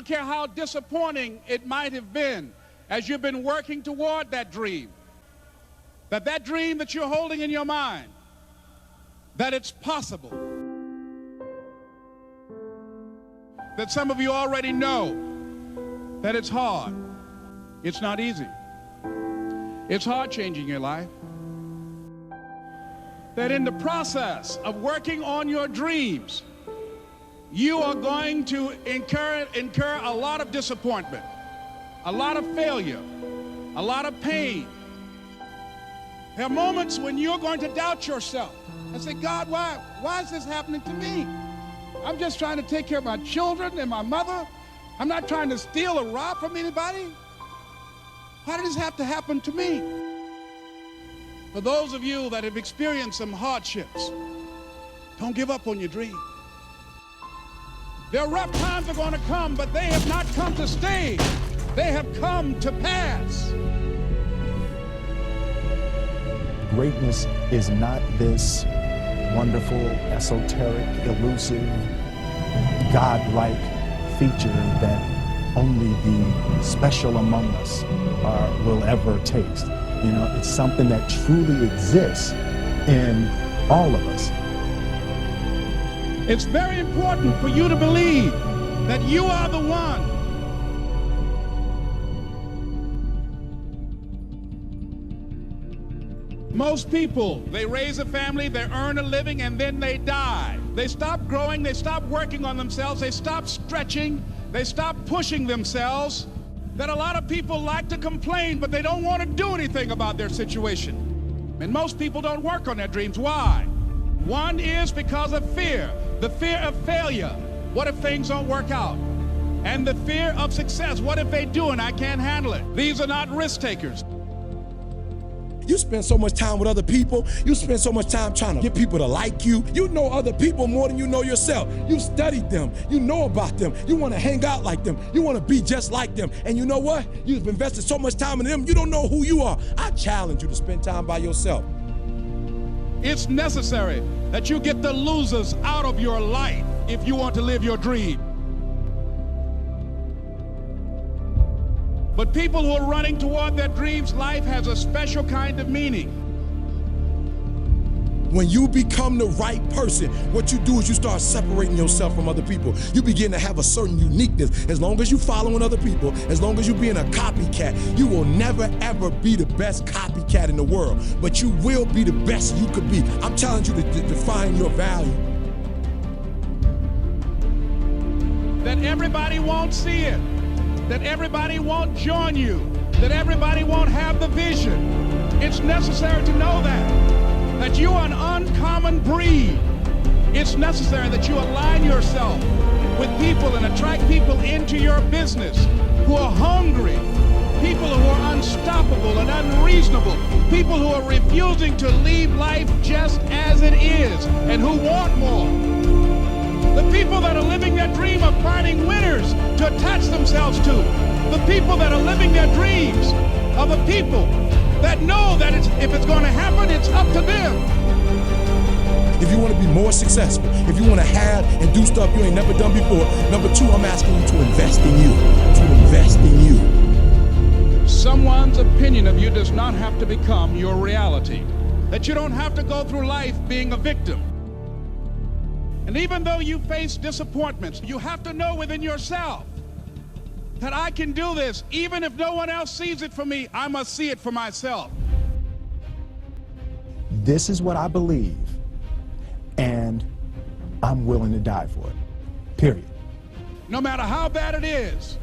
don't care how disappointing it might have been as you've been working toward that dream, that dream that you're holding in your mind, that it's possible. That some of you already know that it's hard. It's not easy. It's hard changing your life. That in the process of working on your dreams, you are going to incur a lot of disappointment, a lot of failure, a lot of pain. There are moments when you're going to doubt yourself and say, God, why is this happening to me? I'm just trying to take care of my children and my mother. I'm not trying to steal or rob from anybody. Why did this have to happen to me? For those of you that have experienced some hardships, don't give up on your dream. Their rough times are going to come, but they have not come to stay. They have come to pass. Greatness is not this wonderful, esoteric, elusive, God-like feature that only the special among us will ever taste. You know, it's something that truly exists in all of us. It's very important for you to believe that you are the one. Most people, they raise a family, they earn a living, and then they die. They stop growing, they stop working on themselves, they stop stretching, they stop pushing themselves. That a lot of people like to complain, but they don't want to do anything about their situation. And most people don't work on their dreams. Why? One is because of fear. The fear of failure. What if things don't work out? And the fear of success. What if they do and I can't handle it? These are not risk takers. You spend so much time with other people. You spend so much time trying to get people to like you. You know other people more than you know yourself. You studied them. You know about them. You want to hang out like them. You want to be just like them. And you know what? You've invested so much time in them, you don't know who you are. I challenge you to spend time by yourself. It's necessary that you get the losers out of your life if you want to live your dream. But people who are running toward their dreams, life has a special kind of meaning. When you become the right person, what you do is you start separating yourself from other people. You begin to have a certain uniqueness. As long as you're following other people, as long as you're being a copycat, you will never ever be the best copycat in the world, but you will be the best you could be. I'm telling you to define your value. That everybody won't see it. That everybody won't join you, that everybody won't have the vision. It's necessary to know that you are an uncommon breed. It's necessary that you align yourself with people and attract people into your business who are hungry, people who are unstoppable and unreasonable, people who are refusing to leave life just as it is and who want more. The people that are living their dream of finding winners to attach themselves to. The people that are living their dreams are the people that know that if it's going to happen, it's up to them. If you want to be more successful, if you want to have and do stuff you ain't never done before, number two, I'm asking you to invest in you. To invest in you. Someone's opinion of you does not have to become your reality. That you don't have to go through life being a victim. And even though you face disappointments, you have to know within yourself that I can do this. Even if no one else sees it for me, I must see it for myself. This is what I believe, and I'm willing to die for it, period. No matter how bad it is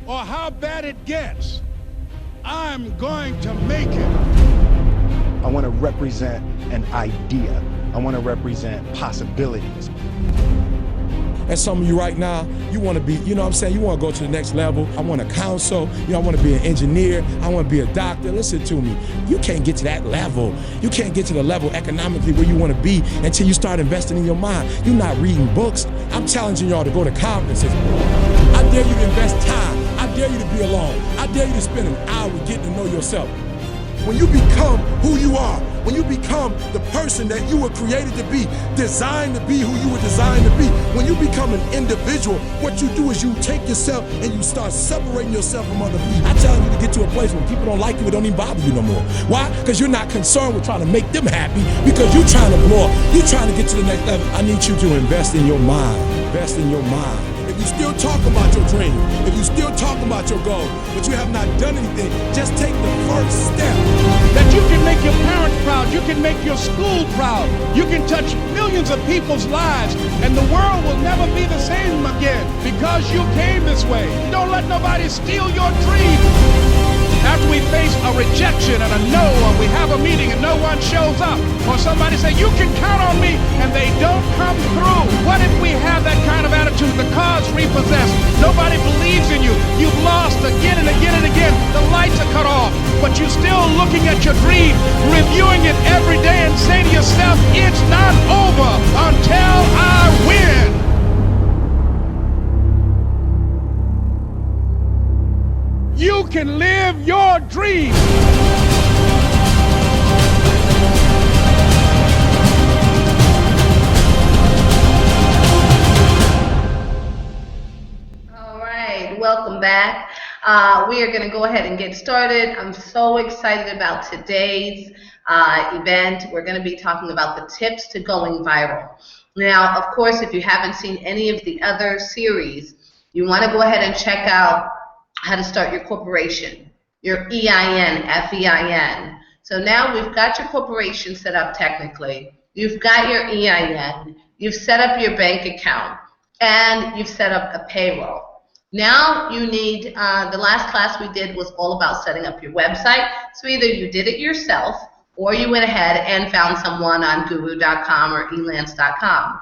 or how bad it gets, I'm going to make it. I want to represent an idea. I want to represent possibilities. And some of you right now, you want to be, you know what I'm saying, you want to go to the next level. I want to counsel, I want to be an engineer, I want to be a doctor. Listen to me, you can't get to that level. You can't get to the level economically where you want to be until you start investing in your mind. You're not reading books. I'm challenging y'all to go to conferences. I dare you to invest time. I dare you to be alone. I dare you to spend an hour getting to know yourself. When you become who you are, when you become the person that you were created to be, designed to be who you were designed to be, when you become an individual, what you do is you take yourself and you start separating yourself from other people. I challenge you to get to a place when people don't like you, it don't even bother you no more. Why? Because you're not concerned with trying to make them happy, because you're trying to blow up. You're trying to get to the next level. I need you to invest in your mind. Invest in your mind. If you still talk about your dream, if you still talk about your goal, but you have not done anything, just take the first step. That you can make your parents proud, you can make your school proud, you can touch millions of people's lives, and the world will never be the same again because you came this way. Don't let nobody steal your dream. After we face a rejection and a no, or we have a meeting and no one shows up, or somebody say, you can count on me, and they don't come through. What if we have that kind of attitude? The car's repossessed. Nobody believes in you. You've lost again and again and again. The lights are cut off, but you're still looking at your dream, reviewing it every day, and say to yourself, it's not over until I win. You can live your dream. All right, welcome back. We are going to go ahead and get started. I'm so excited about today's event. We're going to be talking about the tips to going viral. Now, of course, if you haven't seen any of the other series, you want to go ahead and check out how to start your corporation, your EIN, FEIN. So now we've got your corporation set up technically. You've got your EIN. You've set up your bank account. And you've set up a payroll. Now you need, the last class we did was all about setting up your website. So either you did it yourself or you went ahead and found someone on guru.com or elance.com.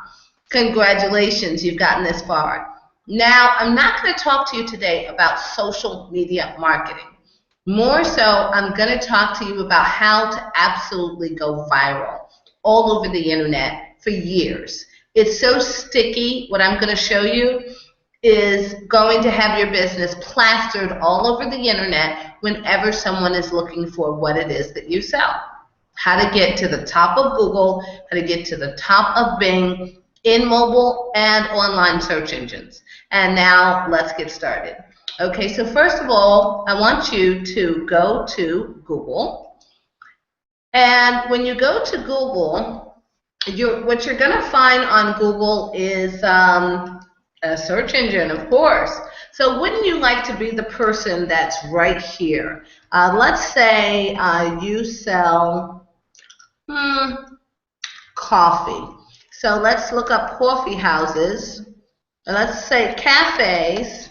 Congratulations, you've gotten this far. Now, I'm not going to talk to you today about social media marketing. More so, I'm going to talk to you about how to absolutely go viral all over the internet for years. It's so sticky. What I'm going to show you is going to have your business plastered all over the internet whenever someone is looking for what it is that you sell. How to get to the top of Google, how to get to the top of Bing, in mobile and online search engines. And now let's get started. Okay, so first of all, I want you to go to Google. And when you go to Google, what you're going to find on Google is a search engine, of course. So wouldn't you like to be the person that's right here? Let's say you sell coffee. So let's look up coffee houses. Let's say cafes.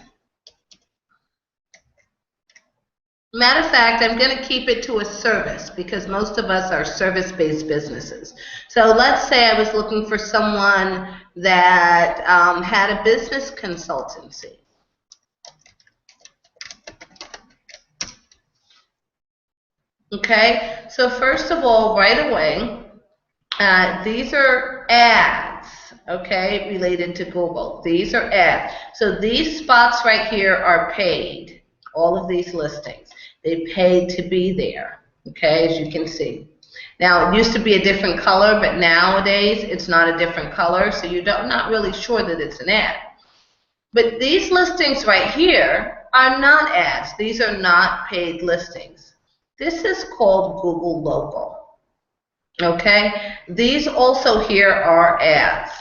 Matter of fact, I'm going to keep it to a service because most of us are service-based businesses. So let's say I was looking for someone that had a business consultancy. Okay, so first of all, right away, these are ads, okay, related to Google. These are ads. So these spots right here are paid, all of these listings. They paid to be there, okay, as you can see. Now, it used to be a different color, but nowadays it's not a different color, so you're not really sure that it's an ad. But these listings right here are not ads. These are not paid listings. This is called Google Local. Okay, these also here are ads.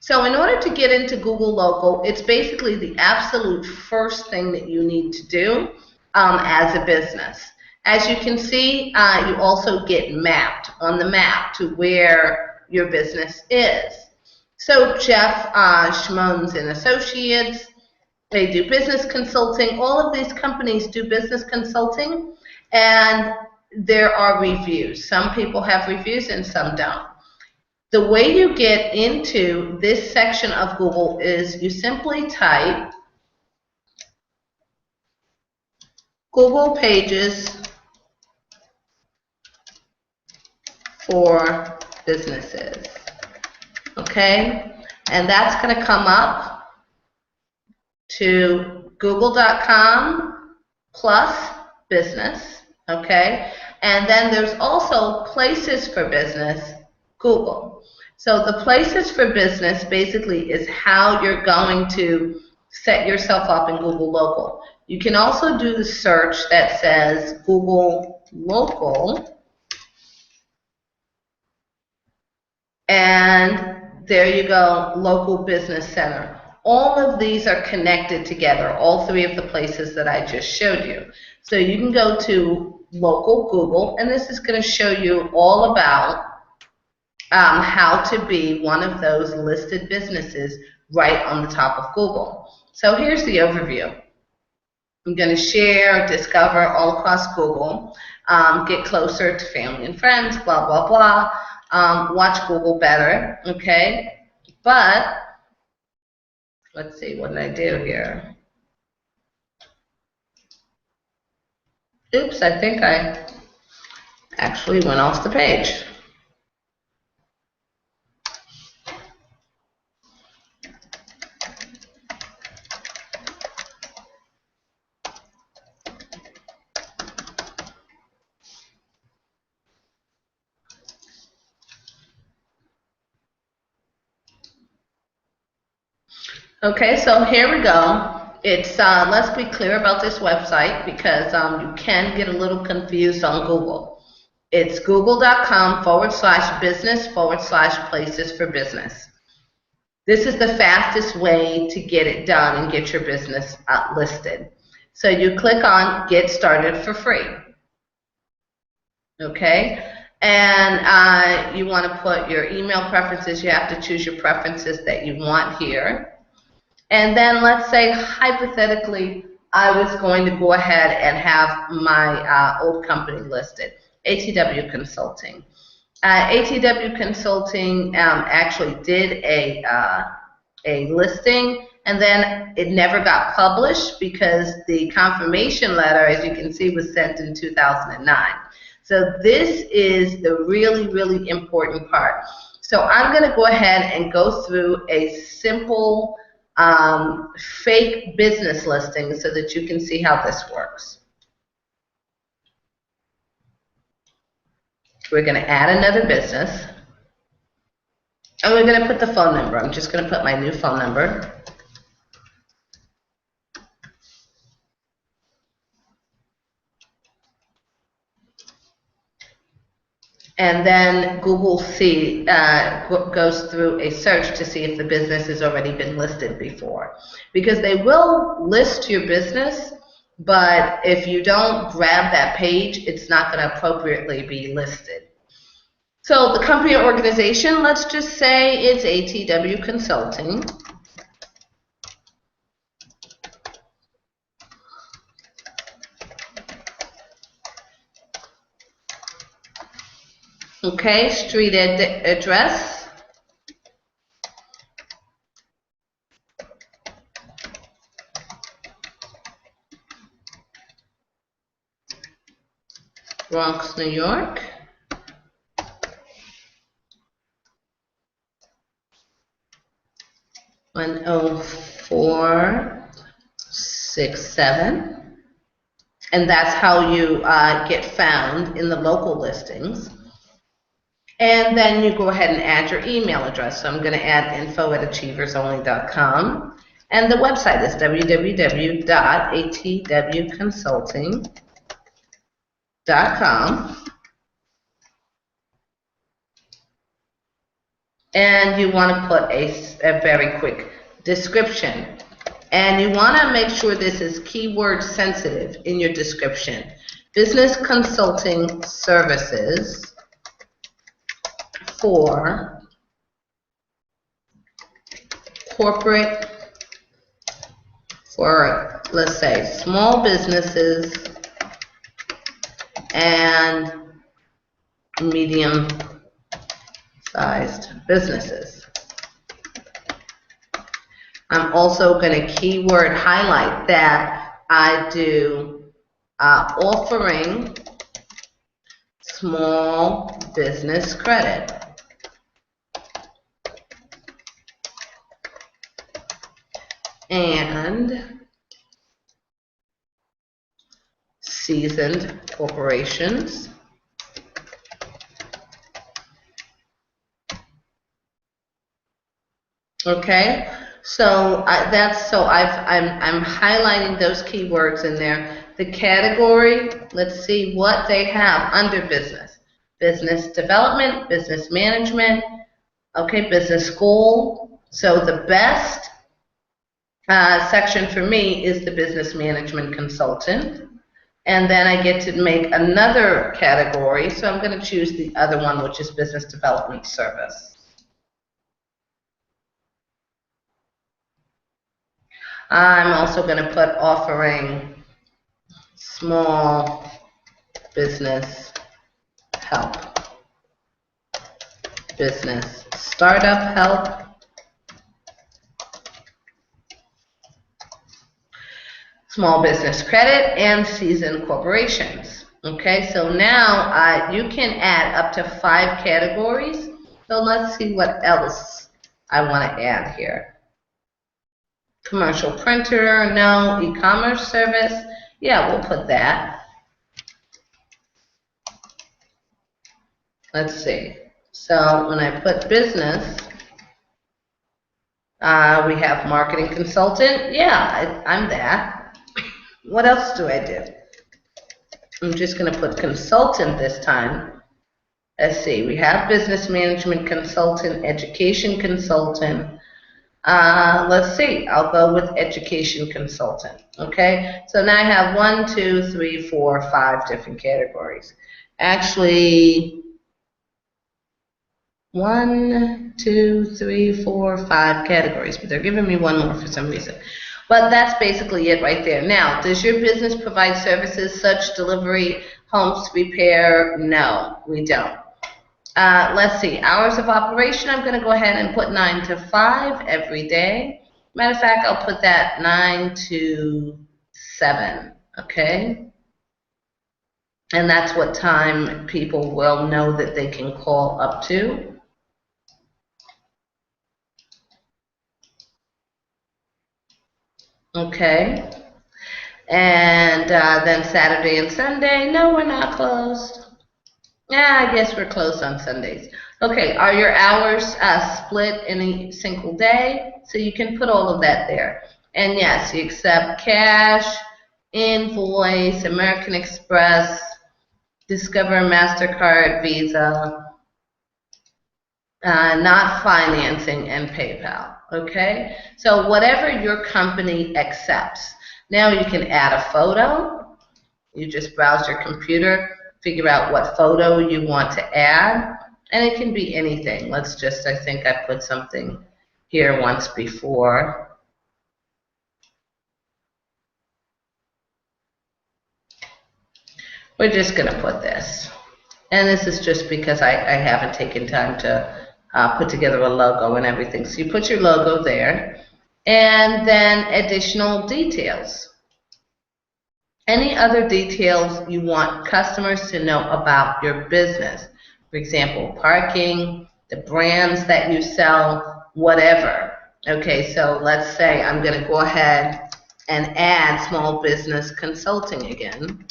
So in order to get into Google Local, it's basically the absolute first thing that you need to do as a business. As you can see, you also get mapped on the map to where your business is. So Jeff Schmoens and Associates, they do business consulting. All of these companies do business consulting, and there are reviews. Some people have reviews and some don't. The way you get into this section of Google is you simply type Google pages for businesses. Okay? And that's going to come up to google.com plus business. Okay? And then there's also Places for Business, Google. So the Places for Business basically is how you're going to set yourself up in Google Local. You can also do the search that says Google Local, and there you go, Local Business Center. All of these are connected together, all three of the places that I just showed you. So you can go to Local Google, and this is going to show you all about how to be one of those listed businesses right on the top of Google. So here's the overview. I'm going to share, discover all across Google, get closer to family and friends, blah, blah, blah, watch Google better, okay? But, let's see, what did I do here? Oops, I think I actually went off the page. Okay, so here we go. It's let's be clear about this website because you can get a little confused on Google. It's google.com/business/places for business. This is the fastest way to get it done and get your business listed. So you click on Get Started for Free. Okay, and you want to put your email preferences. You have to choose your preferences that you want here. And then let's say, hypothetically, I was going to go ahead and have my old company listed, ATW Consulting. ATW Consulting actually did a listing, and then it never got published because the confirmation letter, as you can see, was sent in 2009. So this is the really, really important part. So I'm going to go ahead and go through a simple fake business listing so that you can see how this works. We're going to add another business, and we're going to put the phone number. I'm just going to put my new phone number. And then Google goes through a search to see if the business has already been listed before. Because they will list your business, but if you don't grab that page, it's not going to appropriately be listed. So the company or organization, let's just say it's ATW Consulting. Okay, street address. Bronx, New York. One 10467. And that's how you get found in the local listings. And then you go ahead and add your email address. So I'm going to add info@achieversonly.com. And the website is www.atwconsulting.com. And you want to put a very quick description. And you want to make sure this is keyword sensitive in your description. Business consulting services for corporate, for, let's say, small businesses and medium-sized businesses. I'm also going to keyword highlight that I do offering small business credit. And seasoned corporations. Okay, so I'm highlighting those keywords in there. The category, let's see what they have under business. Business development, business management, okay, business school. So the best section for me is the business management consultant. And then I get to make another category. So I'm going to choose the other one, which is business development service. I'm also going to put offering small business help, business startup help, small business credit, and seasoned corporations. Okay, so now you can add up to 5 categories. So let's see what else I want to add here. Commercial printer, no. E-commerce service, yeah, we'll put that. Let's see. So when I put business, we have marketing consultant. Yeah, I'm that. What else do I do? I'm just going to put consultant this time. Let's see. We have business management consultant, education consultant. Let's see. I'll go with education consultant. Okay. So now I have 1, 2, 3, 4, 5 different categories. Actually, 1, 2, 3, 4, 5 categories, but they're giving me one more for some reason. But that's basically it right there. Now, does your business provide services such delivery, homes repair? No, we don't. Let's see, hours of operation, I'm going to go ahead and put 9 to 5 every day. Matter of fact, I'll put that 9 to 7, okay? And that's what time people will know that they can call up to. Okay. And then Saturday and Sunday, no, we're not closed. Yeah, I guess we're closed on Sundays. Okay, are your hours split in a single day? So you can put all of that there. And yes, you accept cash, invoice, American Express, Discover, MasterCard, Visa, not financing, and PayPal. Okay, so whatever your company accepts. Now you can add a photo. You just browse your computer, figure out what photo you want to add, and it can be anything. Let's just, I think I put something here once before. We're just going to put this. And this is just because I haven't taken time to put together a logo and everything. So you put your logo there, and then additional details. Any other details you want customers to know about your business. For example, parking, the brands that you sell, whatever. Okay, so let's say I'm going to go ahead and add small business consulting again.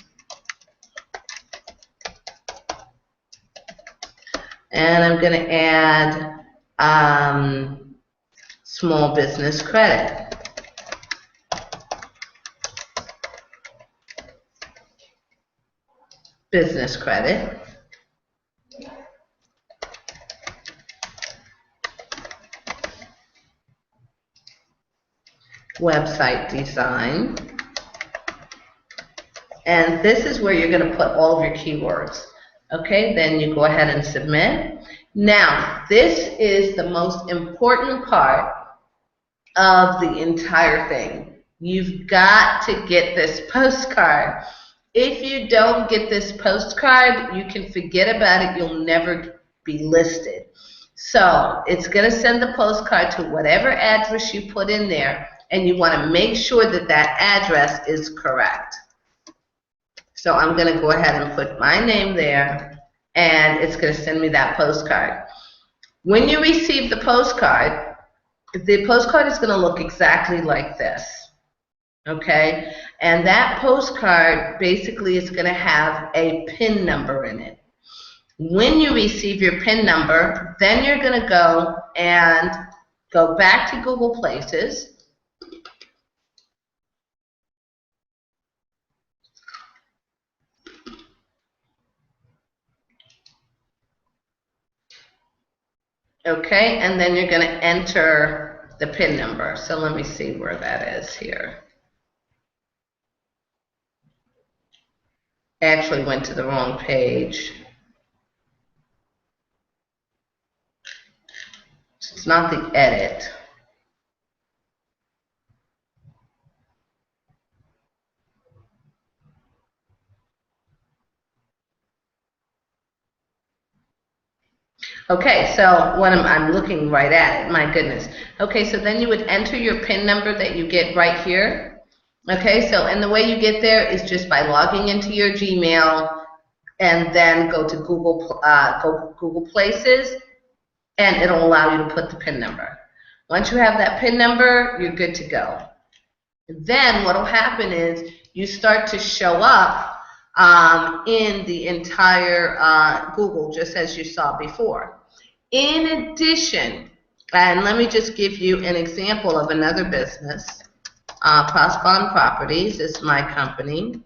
And I'm going to add small business credit. Business credit. Website design. And this is where you're going to put all of your keywords. Okay, then you go ahead and submit. Now, this is the most important part of the entire thing. You've got to get this postcard. If you don't get this postcard, you can forget about it. You'll never be listed. So it's going to send the postcard to whatever address you put in there, and you want to make sure that that address is correct. So I'm going to go ahead and put my name there, and it's going to send me that postcard. When you receive the postcard is going to look exactly like this. okay? And that postcard basically is going to have a PIN number in it. When you receive your PIN number, then you're going to go and go back to Google Places. Okay, and then you're going to enter the PIN number. So let me see where that is here. I actually went to the wrong page. It's not the edit. Okay, so what I'm looking right at it, my goodness. Okay, so then you would enter your PIN number that you get right here. Okay, so and the way you get there is just by logging into your Gmail and then go to Google Places, and it'll allow you to put the PIN number. Once you have that PIN number, you're good to go. Then what will happen is you start to show up in the entire Google, just as you saw before. In addition, and let me just give you an example of another business. Prosbon Properties is my company.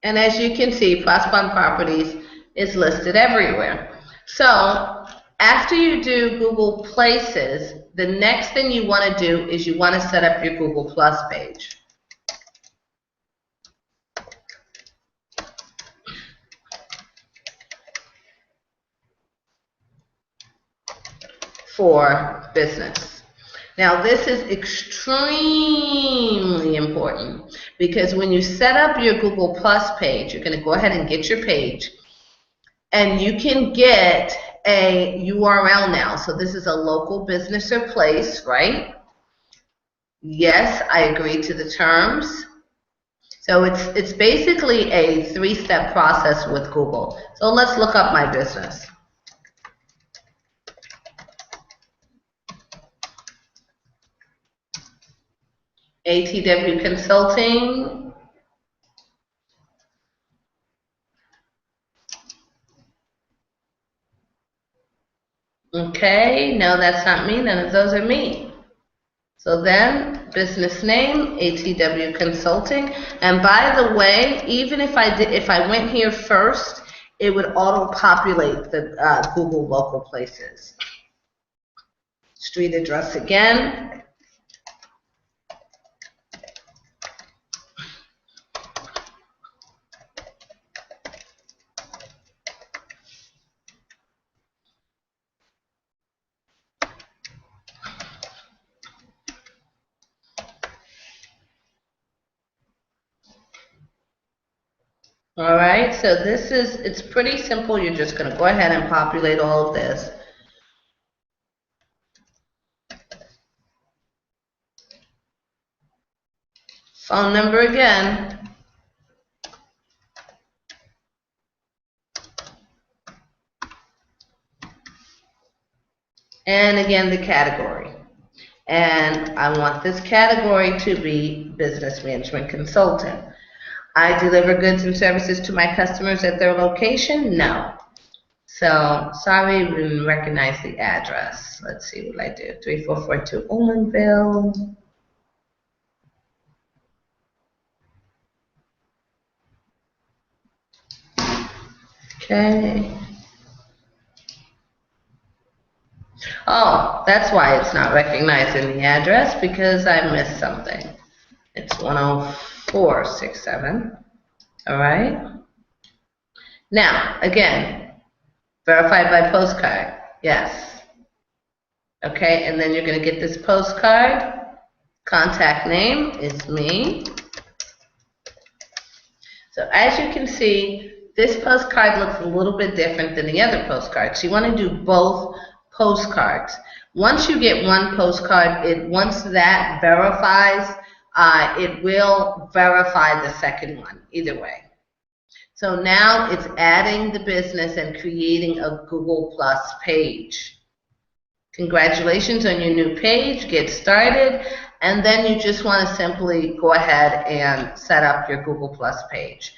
And as you can see, Prosbon Properties is listed everywhere. So after you do Google Places, the next thing you want to do is you want to set up your Google Plus page. For business. Now this is extremely important because when you set up your Google Plus page, you're going to go ahead and get your page, and you can get a URL now. So this is a local business or place, right? Yes, I agree to the terms. So it's basically a three-step process with Google. So let's look up my business. ATW Consulting. Okay, no, that's not me. None of those are me. So then, business name, ATW Consulting. And by the way, even if I went here first, it would auto-populate the Google local places. Street address again. All right, so it's pretty simple. You're just going to go ahead and populate all of this. Phone number again. And again, the category. And I want this category to be Business Management Consultant. I deliver goods and services to my customers at their location? No. So, sorry, we didn't recognize the address. Let's see what I do. 3442 Olinville. Okay. Oh, that's why it's not recognizing the address, because I missed something. It's 10467. All right. Now, again, verified by postcard. Yes. Okay, and then you're going to get this postcard. Contact name is me. So as you can see, this postcard looks a little bit different than the other postcards. You want to do both postcards. Once you get one postcard, once that verifies, it will verify the second one, either way. So now it's adding the business and creating a Google Plus page. Congratulations on your new page. Get started. And then you just want to simply go ahead and set up your Google Plus page.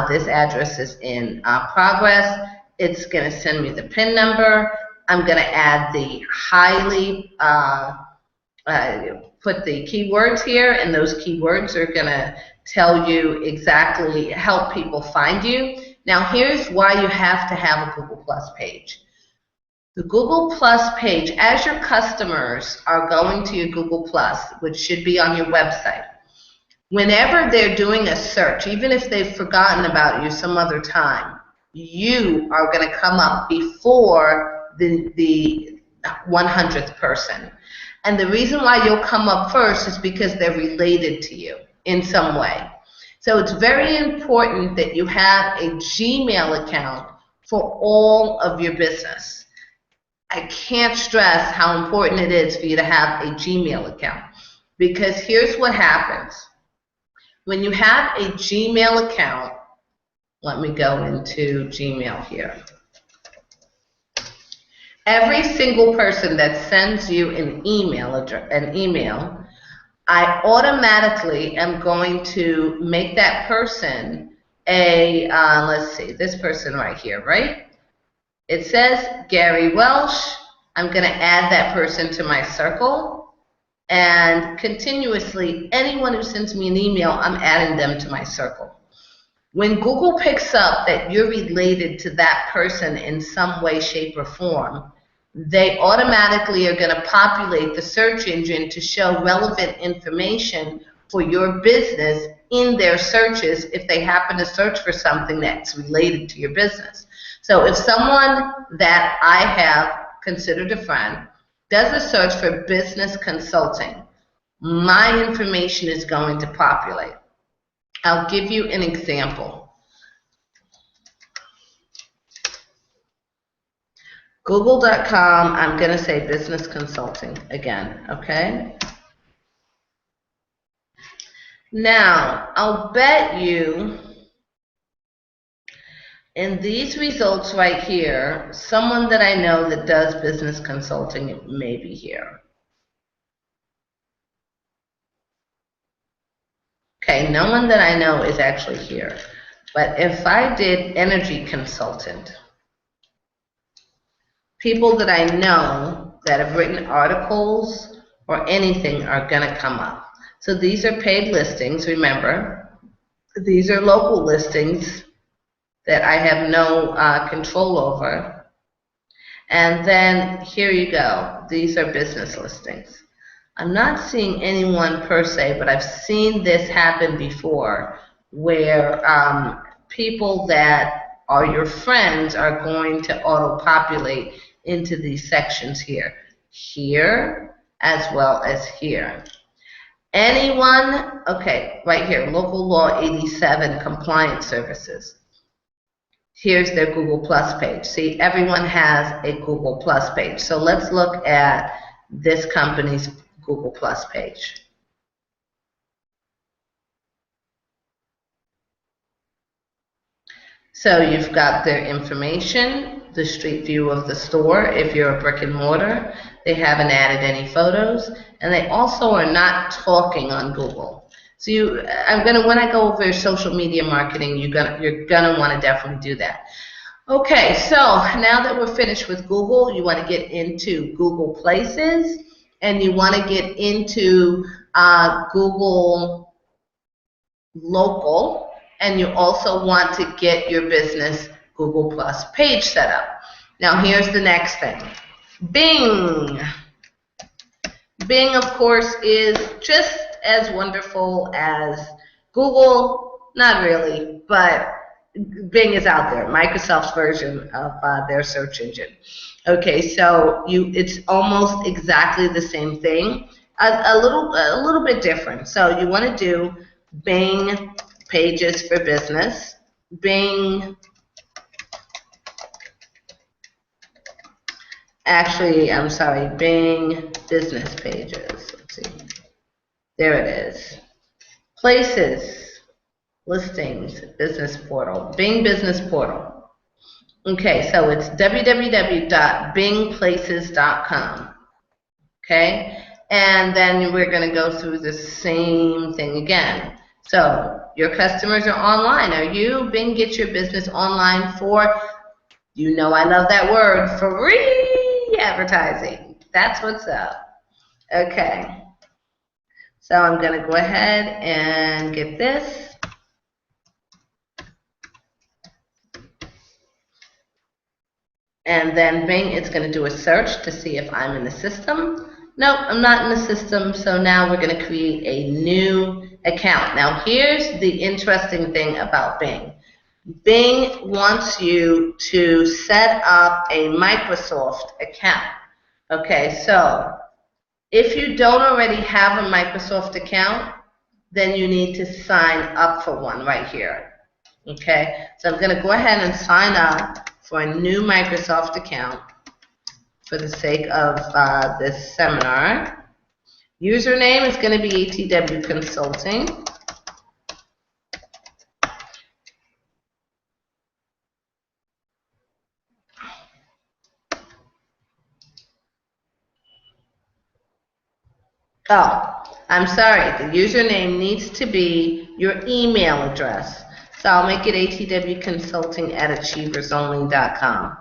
This address is in progress. It's going to send me the PIN number. I'm going to add the put the keywords here, and those keywords are going to tell you exactly, help people find you. Now here's why you have to have a Google Plus page. The Google Plus page, as your customers are going to your Google Plus, which should be on your website, whenever they're doing a search, even if they've forgotten about you some other time, you are going to come up before the 100th person. And the reason why you'll come up first is because they're related to you in some way. So it's very important that you have a Gmail account for all of your business. I can't stress how important it is for you to have a Gmail account, because here's what happens. When you have a Gmail account, let me go into Gmail here. Every single person that sends you an email, I automatically am going to make that person a, let's see, this person right here, right? It says Gary Welsh. I'm going to add that person to my circle. And continuously, anyone who sends me an email, I'm adding them to my circle. When Google picks up that you're related to that person in some way, shape, or form, they automatically are going to populate the search engine to show relevant information for your business in their searches if they happen to search for something that's related to your business. So if someone that I have considered a friend does a search for business consulting, my information is going to populate. I'll give you an example. Google.com, I'm going to say business consulting again, okay? Now, I'll bet you in these results right here, someone that I know that does business consulting may be here. Okay, no one that I know is actually here. But if I did energy consultant, people that I know that have written articles or anything are going to come up. So these are paid listings, remember. These are local listings that I have no control over. And then here you go. These are business listings. I'm not seeing anyone per se, but I've seen this happen before where people that are your friends are going to auto-populate into these sections here. Here as well as here. Anyone, okay, right here, Local Law 87 Compliance Services. Here's their Google Plus page. See, everyone has a Google Plus page. So let's look at this company's Google Plus page. So you've got their information, the street view of the store if you're a brick and mortar. They haven't added any photos, and they also are not talking on Google. So when I go over social media marketing, you're gonna want to definitely do that. Okay, so now that we're finished with Google, you want to get into Google Places, and you want to get into Google Local, and you also want to get your business Google Plus page set up. Now here's the next thing. Bing. Bing, of course, is just as wonderful as Google. Not really, but Bing is out there, Microsoft's version of their search engine. Okay, so it's almost exactly the same thing, a little bit different. So you want to do Bing Pages for Business, Bing. Actually, I'm sorry, Bing Business Pages. Let's see. There it is. Places, listings, business portal, Bing Business Portal. Okay, so it's www.bingplaces.com. Okay? And then we're going to go through the same thing again. So your customers are online. Are you? Bing gets your business online for, you know I love that word, free advertising. That's what's up. Okay. So I'm going to go ahead and get this. And then Bing, it's going to do a search to see if I'm in the system. Nope, I'm not in the system, so now we're going to create a new account. Now here's the interesting thing about Bing. Bing wants you to set up a Microsoft account. Okay, so if you don't already have a Microsoft account, then you need to sign up for one right here. Okay, so I'm going to go ahead and sign up for a new Microsoft account for the sake of this seminar. Username is going to be ATW Consulting. Oh, I'm sorry. The username needs to be your email address. So I'll make it atwconsulting@achieversonly.com.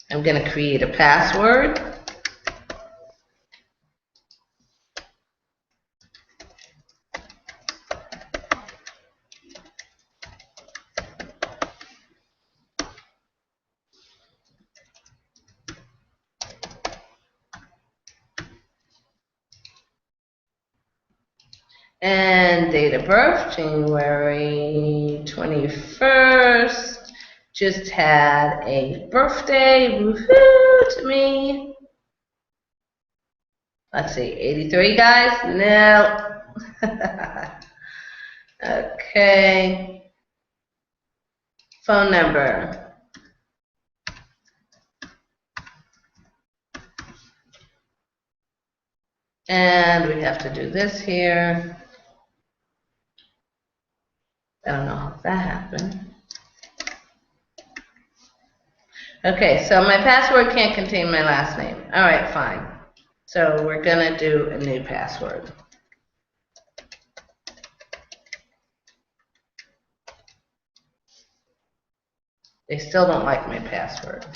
I'm going to create a password. And date of birth, January 21st. Just had a birthday, woohoo, to me. Let's see, 83 guys? No. Okay. Phone number. And we have to do this here. I don't know how that happened. Okay, so my password can't contain my last name. All right, fine. So we're going to do a new password. They still don't like my password.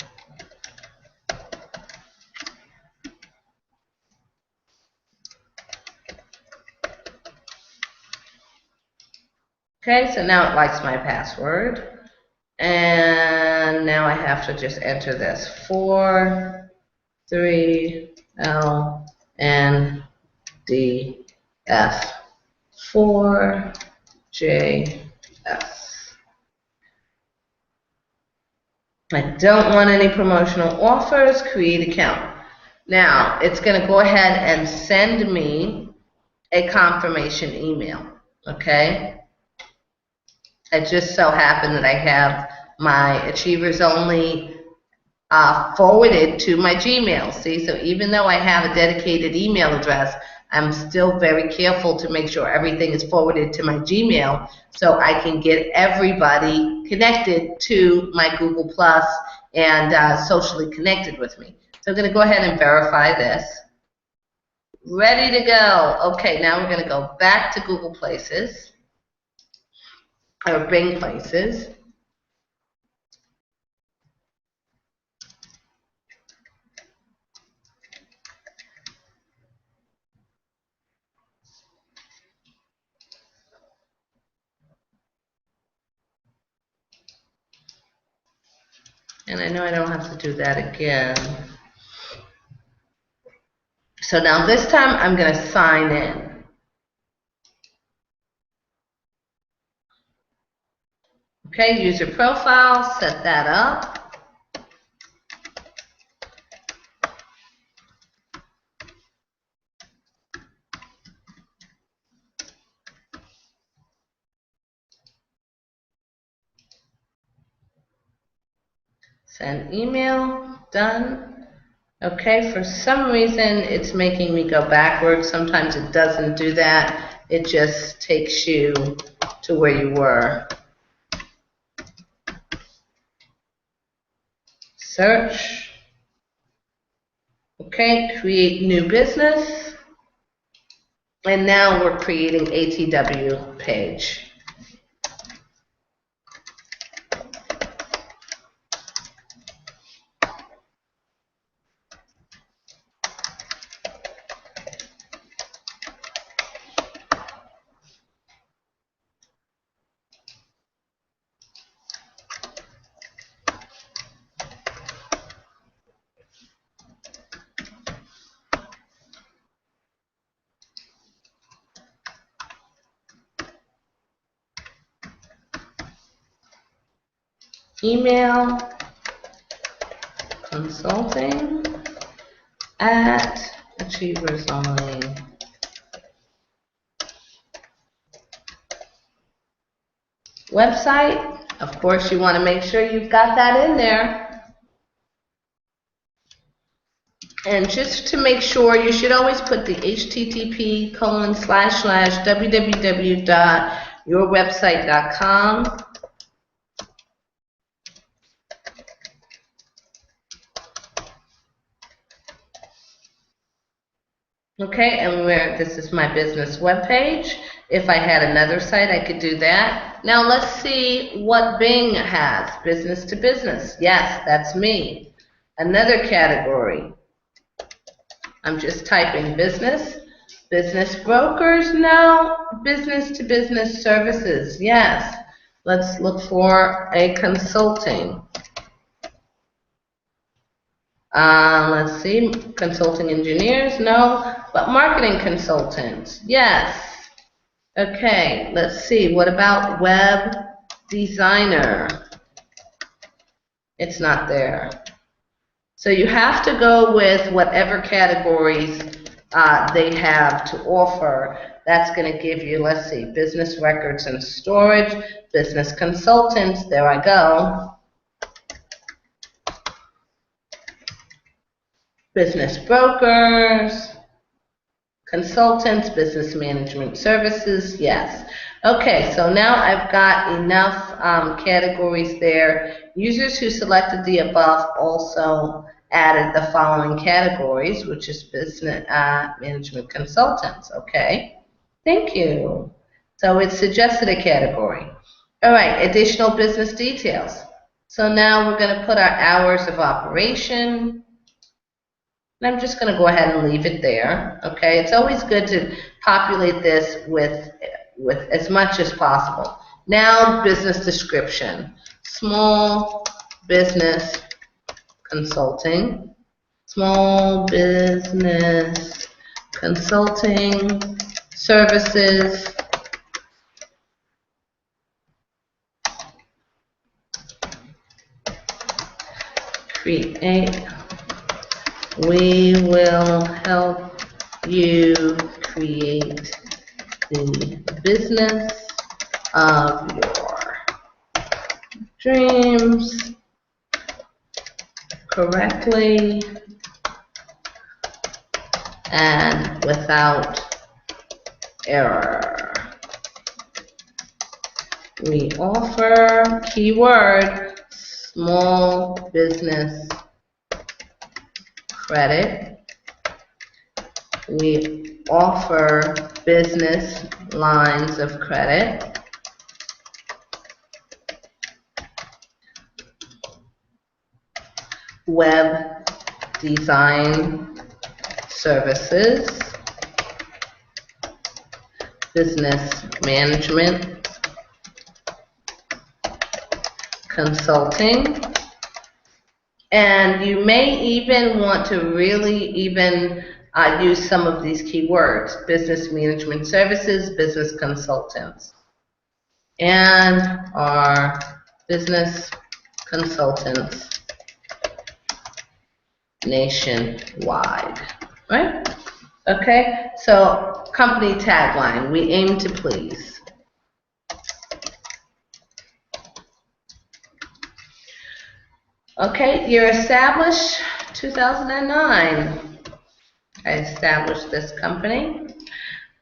Okay, so now it likes my password. And now I have to just enter this. 4-3-L-N-D-F 4-J-S. I don't want any promotional offers. Create account. Now, it's going to go ahead and send me a confirmation email. Okay? It just so happened that I have my Achievers Only forwarded to my Gmail. See, so even though I have a dedicated email address, I'm still very careful to make sure everything is forwarded to my Gmail so I can get everybody connected to my Google Plus and socially connected with me. So I'm going to go ahead and verify this. Ready to go. Okay, now we're going to go back to Google Places. Or Bing Places. And I know I don't have to do that again. So now this time I'm going to sign in. Okay, user profile, set that up. Send email, done. Okay, for some reason it's making me go backwards. Sometimes it doesn't do that. It just takes you to where you were. Search. Okay, create new business. And now we're creating ATW page. Email consulting at Achievers Only. Website, of course, you want to make sure you've got that in there. And just to make sure, you should always put the http://www.yourwebsite.com. Okay, and this is my business webpage. If I had another site, I could do that. Now let's see what Bing has. Business to business. Yes, that's me. Another category. I'm just typing business. Business brokers? No. Business to business services? Yes. Let's look for a consulting. Let's see, consulting engineers, no, but marketing consultants, yes. Okay, let's see, what about web designer? It's not there. So you have to go with whatever categories they have to offer. That's going to give you, let's see, business records and storage, business consultants, there I go. Business brokers, consultants, business management services, yes. Okay, so now I've got enough categories there. Users who selected the above also added the following categories, which is business management consultants, okay. Thank you. So it suggested a category. All right, additional business details. So now we're going to put our hours of operation. And I'm just going to go ahead and leave it there, okay? It's always good to populate this with as much as possible. Now, business description. Small business consulting. Small business consulting services. Create. We will help you create the business of your dreams correctly and without error. We offer, keyword, small business credit. We offer business lines of credit. Web design services. Business management consulting. And you may even want to really even use some of these keywords: business management services, business consultants, and our business consultants nationwide, right? Okay, so company tagline, we aim to please. Okay, you're established 2009. I established this company.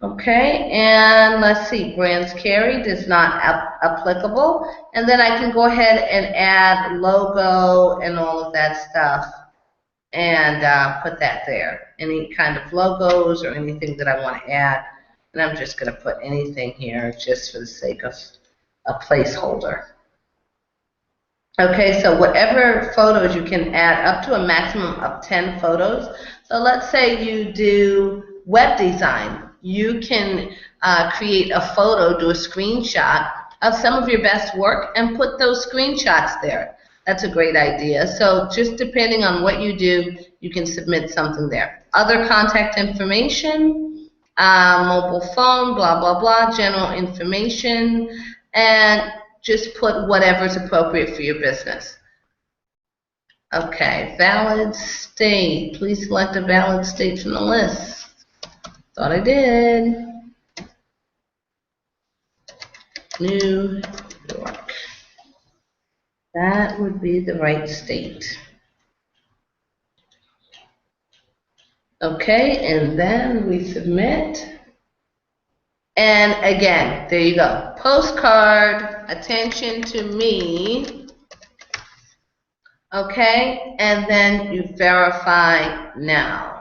Okay, and let's see, brands carried is not applicable. And then I can go ahead and add logo and all of that stuff and put that there. Any kind of logos or anything that I want to add. And I'm just going to put anything here just for the sake of a placeholder. Okay, so whatever photos you can add up to a maximum of 10 photos. So let's say you do web design. You can create a photo, do a screenshot of some of your best work and put those screenshots there. That's a great idea. So just depending on what you do, you can submit something there. Other contact information, mobile phone, blah, blah, blah, general information, and just put whatever's appropriate for your business. Okay, valid state. Please select a valid state from the list. Thought I did. New York. That would be the right state. Okay, and then we submit. And again, there you go. Postcard, attention to me. Okay, and then you verify now.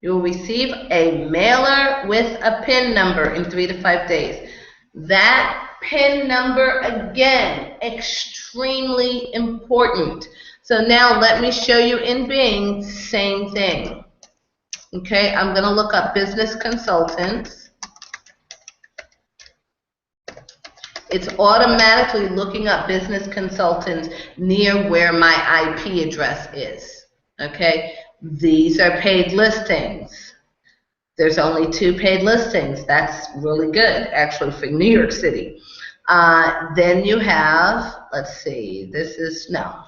You will receive a mailer with a PIN number in 3 to 5 days. That PIN number, again, extremely important. So now let me show you in Bing, same thing. Okay, I'm going to look up business consultants. It's automatically looking up business consultants near where my IP address is. Okay, these are paid listings. There's only 2 paid listings. That's really good, actually, for New York City. Then you have, let's see, this is, no.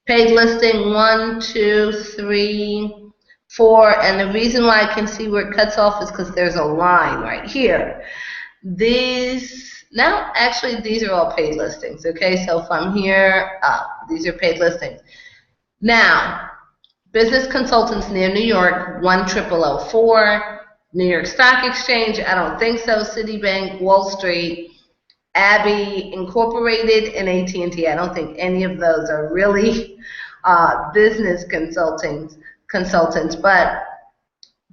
Paid listing 1, 2, 3, 4, and the reason why I can see where it cuts off is because there's a line right here. These, no, actually these are all paid listings, okay? So from here up, these are paid listings. Now, business consultants near New York, 10004, New York Stock Exchange, I don't think so, Citibank, Wall Street, Abbey Incorporated, and AT&T. I don't think any of those are really business consultants, but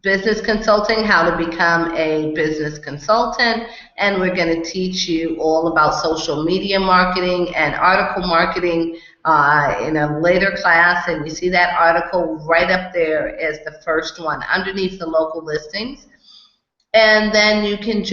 business consulting, how to become a business consultant, and we're going to teach you all about social media marketing and article marketing in a later class, and you see that article right up there as the first one underneath the local listings. And then you can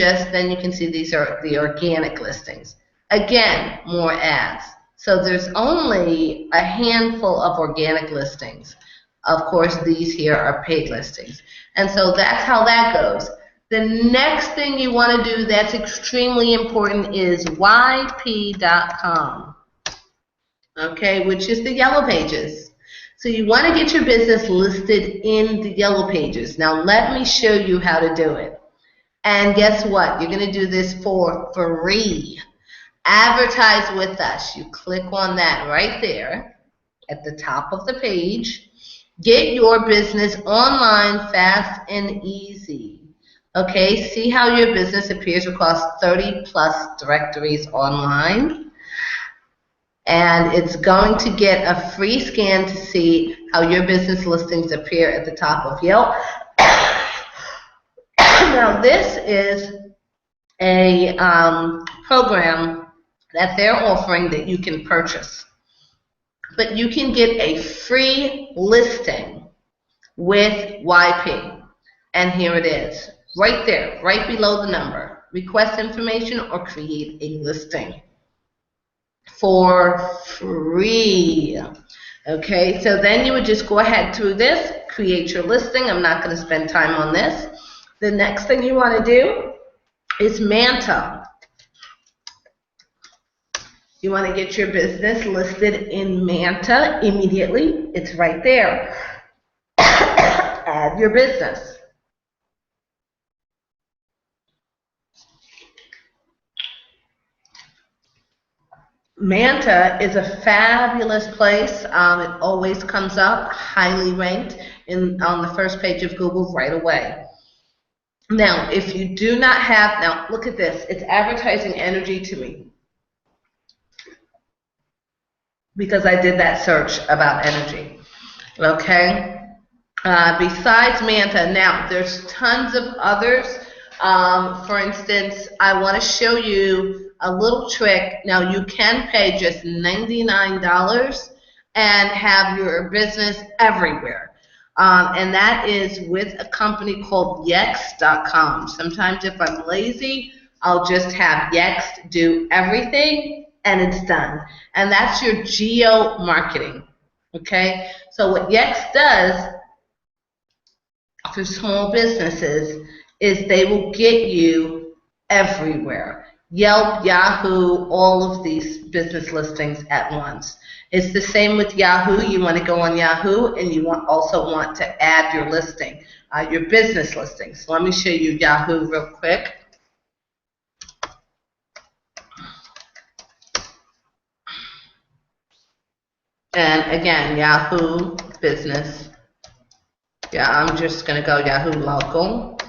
see these are the organic listings. Again, more ads. So there's only a handful of organic listings. Of course, these here are paid listings. And so that's how that goes. The next thing you want to do that's extremely important is YP.com, okay, which is the Yellow Pages. So you want to get your business listed in the Yellow Pages. Now let me show you how to do it. And guess what? You're going to do this for free. Advertise with us. You click on that right there at the top of the page. Get your business online fast and easy. Okay, see how your business appears across 30+ directories online. And it's going to get a free scan to see how your business listings appear at the top of Yelp. Now this is a program that they're offering that you can purchase. But you can get a free listing with YP. And here it is, right there, right below the number. Request information or create a listing for free. Okay, so then you would just go ahead through this, create your listing. I'm not going to spend time on this. The next thing you want to do is Manta. You want to get your business listed in Manta immediately. It's right there. Add your business. Manta is a fabulous place. It always comes up, highly ranked on the first page of Google right away. Now, if you do not have, now look at this, it's advertising energy to me because I did that search about energy, okay? Besides Manta, now there's tons of others. For instance, I want to show you a little trick. Now, you can pay just $99 and have your business everywhere. And that is with a company called Yext.com. Sometimes if I'm lazy, I'll just have Yext do everything and it's done. And that's your geo-marketing, okay? So what Yext does for small businesses is they will get you everywhere. Yelp, Yahoo, all of these business listings at once. It's the same with Yahoo. You want to go on Yahoo and you also want to add your listing, your business listings. So let me show you Yahoo real quick. And again, Yahoo Business. Yeah, I'm just going to go Yahoo Local.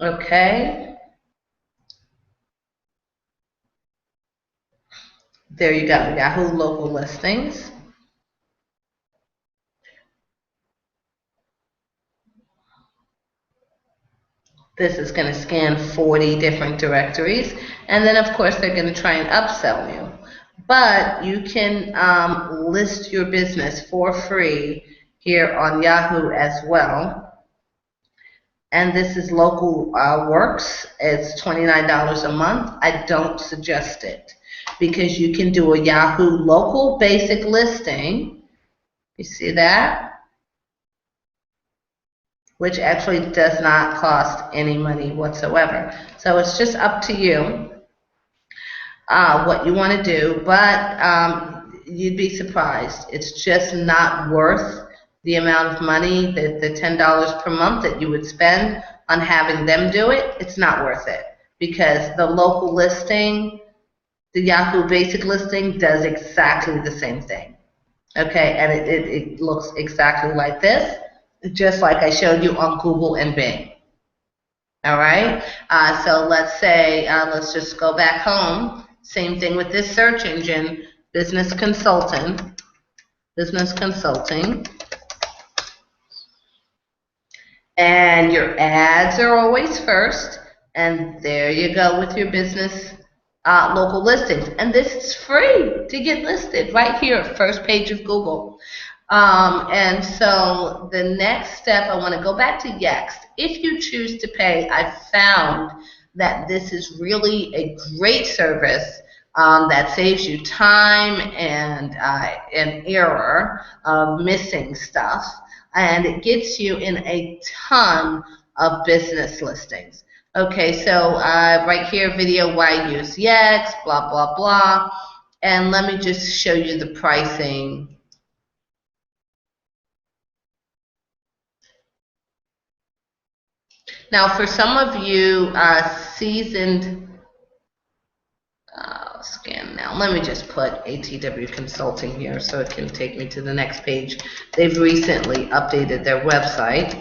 Okay. There you go, Yahoo Local Listings. This is going to scan 40 different directories, and then of course they're going to try and upsell you. But you can list your business for free here on Yahoo as well. And this is Local Works. It's $29 a month. I don't suggest it because you can do a Yahoo Local basic listing. You see that? Which actually does not cost any money whatsoever. So it's just up to you what you want to do, but you'd be surprised. It's just not worth the amount of money, the $10 per month that you would spend on having them do it. It's not worth it because the local listing, the Yahoo basic listing, does exactly the same thing. Okay, and it looks exactly like this, just like I showed you on Google and Bing. All right, so let's say, let's just go back home. Same thing with this search engine, business consulting. And your ads are always first, and there you go with your business local listings. And this is free to get listed right here, first page of Google. And so the next step, I want to go back to Yext. If you choose to pay, I found that this is really a great service that saves you time and an error of missing stuff. And it gets you in a ton of business listings. Okay, so right here, video, why use Yext, blah, blah, blah. And let me just show you the pricing. Now, for some of you seasoned, scan now. Let me just put ATW Consulting here so it can take me to the next page. They've recently updated their website.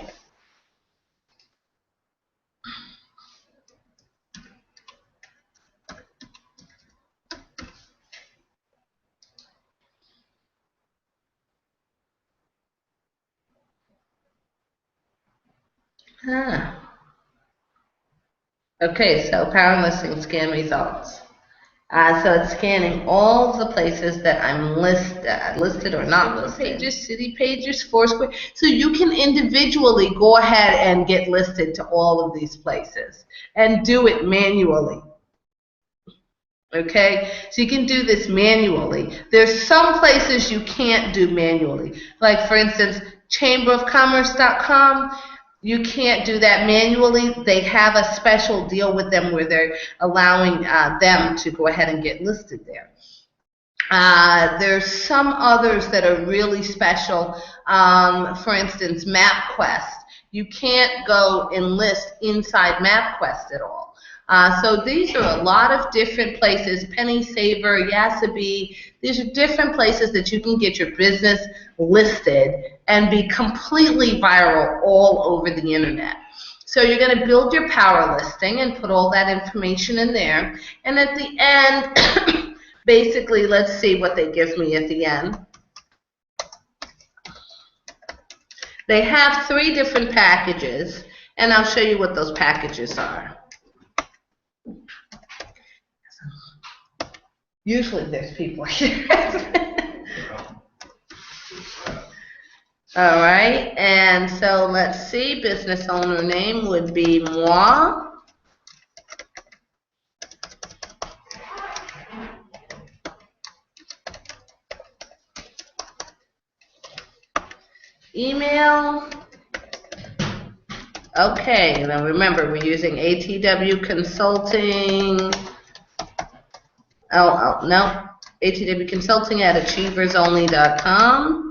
Okay, so Power Listing Scan Results. So it's scanning all the places that I'm listed or not listed. Pages, city pages, Foursquare. So you can individually go ahead and get listed to all of these places and do it manually. Okay, so you can do this manually. There's some places you can't do manually. Like for instance, chamberofcommerce.com. You can't do that manually. They have a special deal with them where they're allowing them to go ahead and get listed there. There's some others that are really special. For instance, MapQuest. You can't go and list inside MapQuest at all. So these are a lot of different places, Penny Saver, Yasabi. These are different places that you can get your business listed and be completely viral all over the internet. So you're going to build your power listing and put all that information in there. And at the end, basically, let's see what they give me at the end. They have 3 different packages, and I'll show you what those packages are. Usually there's people here. All right, and so let's see, business owner name would be moi. Email. Okay, now remember we're using ATW Consulting. Oh, no, ATW Consulting at achieversonly.com.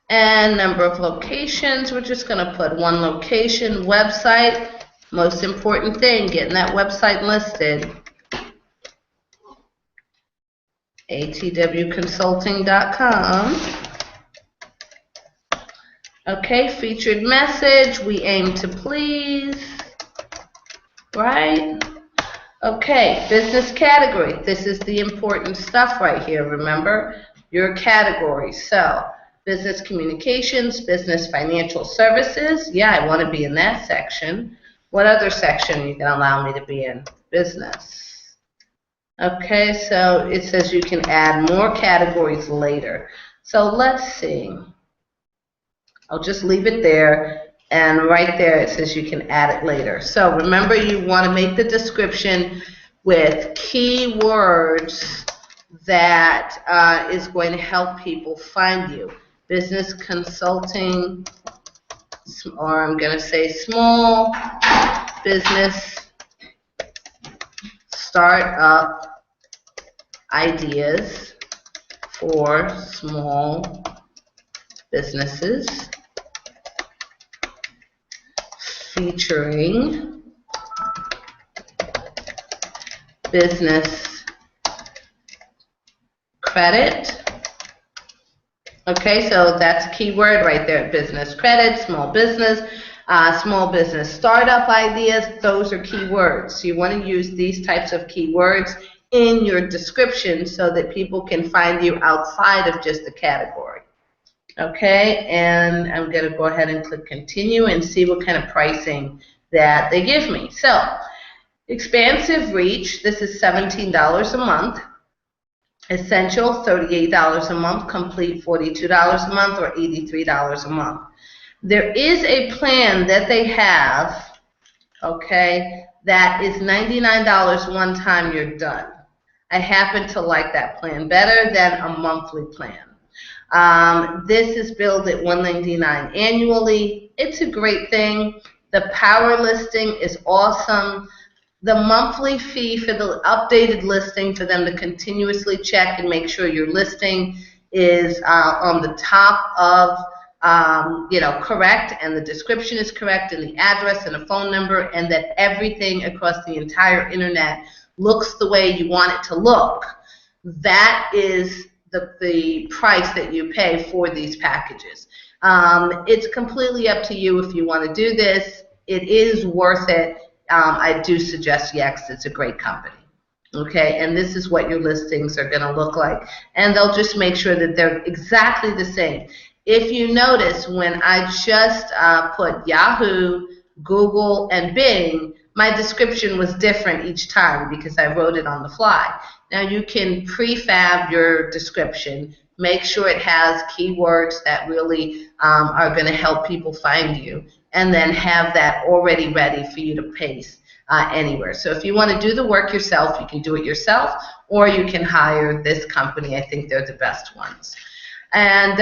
And number of locations, we're just going to put 1 location. Website, most important thing, getting that website listed. atwconsulting.com. Okay, featured message, we aim to please, right? Okay, business category. This is the important stuff right here, remember? Your category. So, business communications, business financial services. Yeah, I want to be in that section. What other section are you going to allow me to be in? Business. Okay, so it says you can add more categories later. So let's see. I'll just leave it there, and right there it says you can add it later. So remember, you want to make the description with keywords that is going to help people find you. Business consulting, or I'm going to say small business startup ideas for small businesses, featuring business credit. Okay, so that's a keyword right there, business credit, small business startup ideas. Those are keywords. So you want to use these types of keywords in your description so that people can find you outside of just the category. Okay, and I'm going to go ahead and click continue and see what kind of pricing that they give me. So, expansive reach, this is $17 a month. Essential, $38 a month. Complete, $42 a month, or $83 a month. There is a plan that they have, okay, that is $99 one time you're done. I happen to like that plan better than a monthly plan. This is billed at $199 annually. It's a great thing. The power listing is awesome. The monthly fee for the updated listing, for them to continuously check and make sure your listing is on the top of, correct, and the description is correct, and the address and the phone number, and that everything across the entire internet looks the way you want it to look. That is the price that you pay for these packages. It's completely up to you if you want to do this. It is worth it. I do suggest Yext. It's a great company. Okay, and this is what your listings are going to look like. And they'll just make sure that they're exactly the same. If you notice, when I just put Yahoo, Google, and Bing, my description was different each time because I wrote it on the fly. Now you can prefab your description, make sure it has keywords that really are going to help people find you, and then have that already ready for you to paste anywhere. So if you want to do the work yourself, you can do it yourself, or you can hire this company. I think they're the best ones. And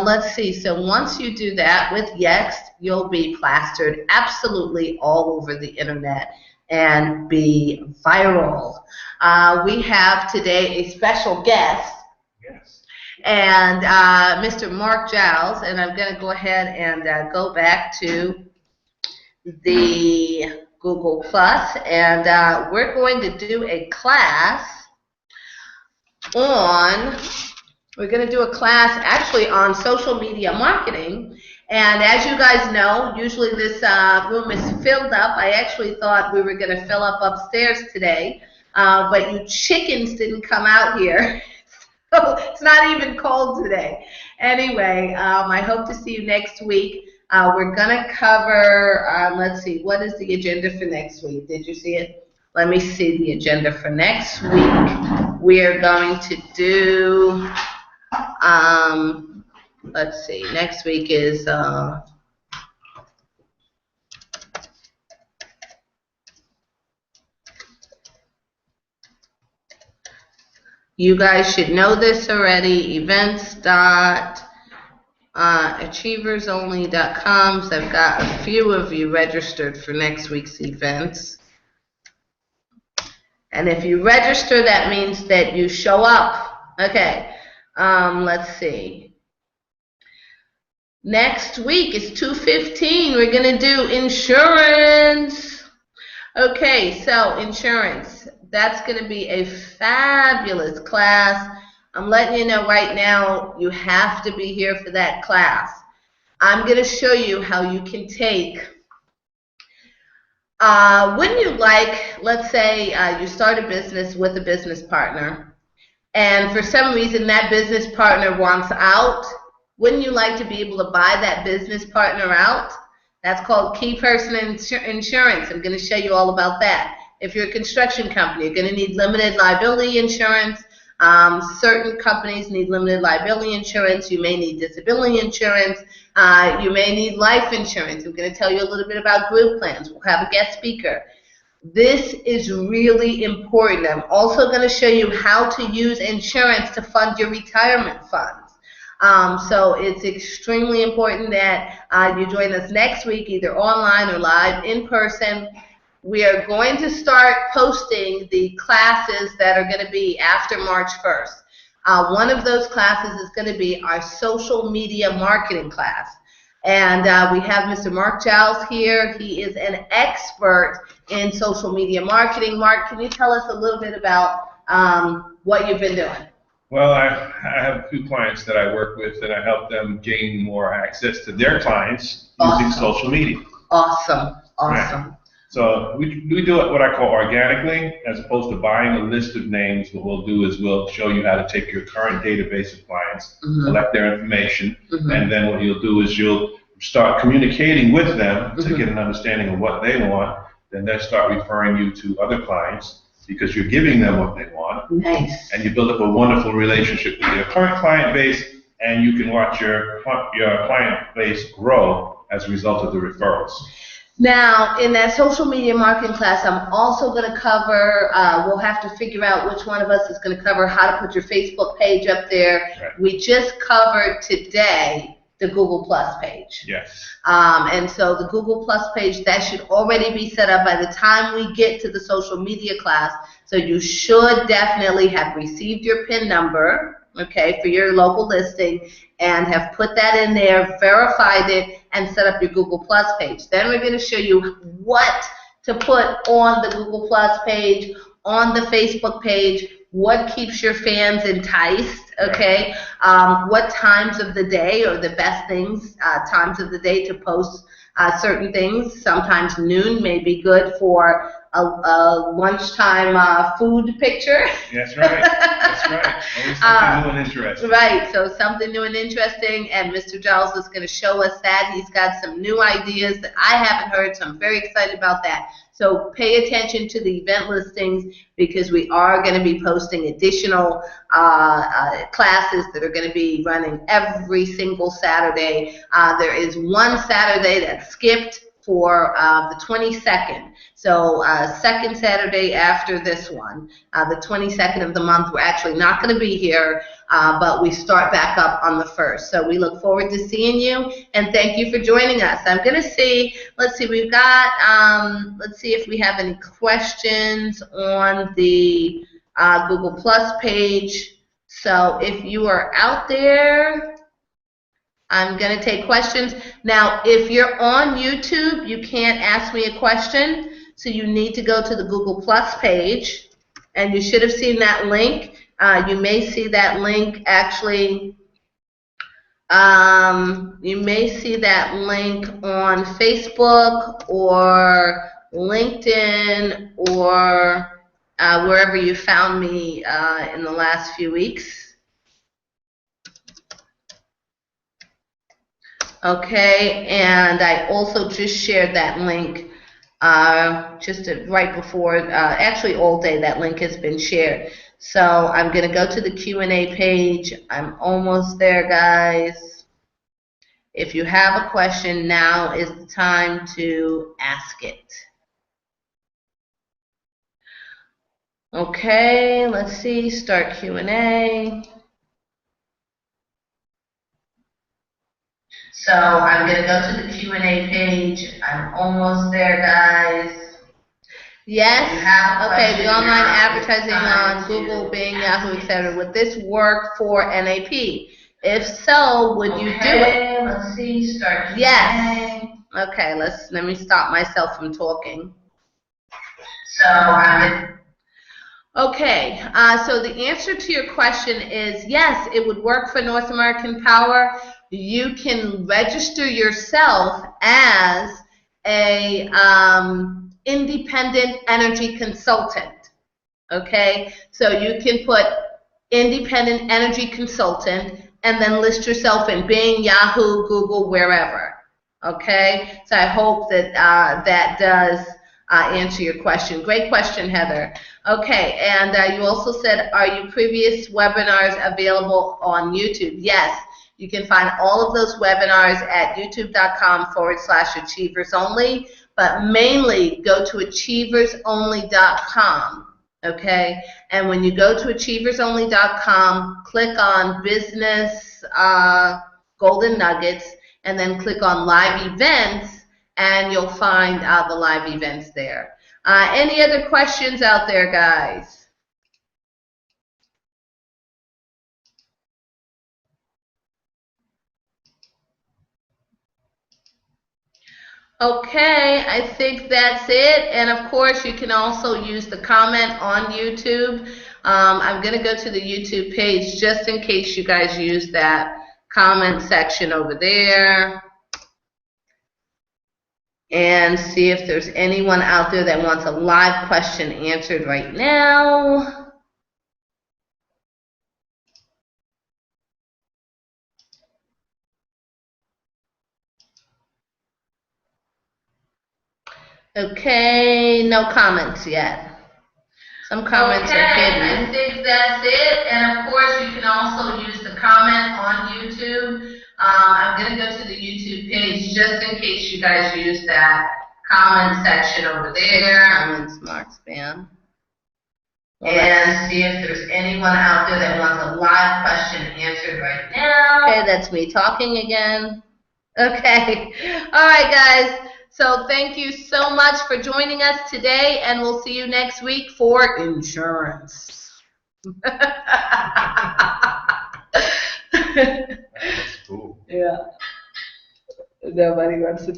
let's see, so once you do that with Yext, you'll be plastered absolutely all over the internet and be viral. We have today a special guest. Yes. and Mr. Mark Giles, and I'm going to go ahead and go back to the Google Plus, and we're going to do a class we're going to do a class actually on social media marketing. And as you guys know, usually this room is filled up. I actually thought we were going to fill up upstairs today, but you chickens didn't come out here. So it's not even cold today. Anyway, I hope to see you next week. We're going to cover, let's see, what is the agenda for next week? Did you see it? Let me see the agenda for next week. We are going to do, let's see, next week is, you guys should know this already, events.achieversonly.com. So I've got a few of you registered for next week's events. And if you register, that means that you show up. Okay, let's see. Next week is 2:15. We're going to do insurance. Okay, so insurance. That's going to be a fabulous class. I'm letting you know right now, you have to be here for that class. I'm going to show you how you can take, wouldn't you like, let's say you start a business with a business partner, and for some reason that business partner wants out. Wouldn't you like to be able to buy that business partner out? That's called key person insurance. I'm going to show you all about that. If you're a construction company, you're going to need limited liability insurance. Certain companies need limited liability insurance. You may need disability insurance. You may need life insurance. I'm going to tell you a little bit about group plans. We'll have a guest speaker. This is really important. I'm also going to show you how to use insurance to fund your retirement funds. So it's extremely important that you join us next week, either online or live in person. We are going to start posting the classes that are going to be after March 1st. One of those classes is going to be our social media marketing class. And we have Mr. Mark Giles here. He is an expert in social media marketing. Mark, can you tell us a little bit about what you've been doing? Well, I have a few clients that I work with, and I help them gain more access to their clients using social media. Awesome. Right. So we do it what I call organically, as opposed to buying a list of names. What we'll do is we'll show you how to take your current database of clients, collect their information, and then what you'll do is you'll start communicating with them to get an understanding of what they want. Then they'll start referring you to other clients, because you're giving them what they want. Nice. And you build up a wonderful relationship with your current client base, and you can watch your client base grow as a result of the referrals. Now, in that social media marketing class, I'm also going to cover, we'll have to figure out which one of us is going to cover how to put your Facebook page up there. Right. We just covered today the Google Plus page. Yes. And so the Google Plus page, that should already be set up by the time we get to the social media class. So you should definitely have received your PIN number, okay, for your local listing, and have put that in there, verified it, and set up your Google Plus page. Then we're going to show you what to put on the Google Plus page, on the Facebook page, what keeps your fans enticed, okay? What times of the day are the best times of the day to post certain things. Sometimes noon may be good for a lunchtime food picture. That's right. That's right. Always something new and interesting. Right, so something new and interesting, and Mr. Giles is going to show us that. He's got some new ideas that I haven't heard, so I'm very excited about that. So pay attention to the event listings, because we are going to be posting additional classes that are going to be running every single Saturday. There is one Saturday that skipped for the 22nd. So second Saturday after this one, the 22nd of the month, we're actually not going to be here, but we start back up on the 1st. So we look forward to seeing you, and thank you for joining us. I'm going to see, let's see, we've got, let's see if we have any questions on the Google Plus page. So if you are out there, I'm going to take questions. Now, if you're on YouTube, you can't ask me a question, so you need to go to the Google Plus page, and you should have seen that link. You may see that link actually. You may see that link on Facebook or LinkedIn or wherever you found me in the last few weeks. Okay, and I also just shared that link right before, actually all day that link has been shared. So I'm going to go to the Q&A page. I'm almost there, guys. If you have a question, now is the time to ask it. Okay, let's see, start Q&A. So I'm going to go to the Q&A page. I'm almost there, guys. Yes, okay, the online advertising on Google, Bing, Yahoo, etc. Would this work for NAP? If so, would you do it? Let's see, start Q&A. Yes. Okay, let me stop myself from talking. Okay, so the answer to your question is yes, it would work for North American Power. You can register yourself as a independent energy consultant. Okay, so you can put independent energy consultant and then list yourself in Bing, Yahoo, Google, wherever. Okay, so I hope that that does answer your question. Great question, Heather. Okay, and you also said, are your previous webinars available on YouTube? Yes, you can find all of those webinars at youtube.com/achieversonly, but mainly go to achieversonly.com. Okay, and when you go to achieversonly.com, click on Business Golden Nuggets, and then click on Live Events, and you'll find the live events there. Any other questions out there, guys? Okay, I think that's it. And of course, you can also use the comment on YouTube. I'm going to go to the YouTube page just in case you guys use that comment section over there. And see if there's anyone out there that wants a live question answered right now. Okay, no comments yet. Some comments are hidden. I think that's it. And of course, you can also use the comment on YouTube. I'm going to go to the YouTube page just in case you guys use that comment section over there. Comments marked spam. And see if there's anyone out there that wants a live question answered right now. Okay, that's me talking again. Okay. All right, guys. So thank you so much for joining us today, and we'll see you next week for insurance. That's cool. Yeah. Nobody wants to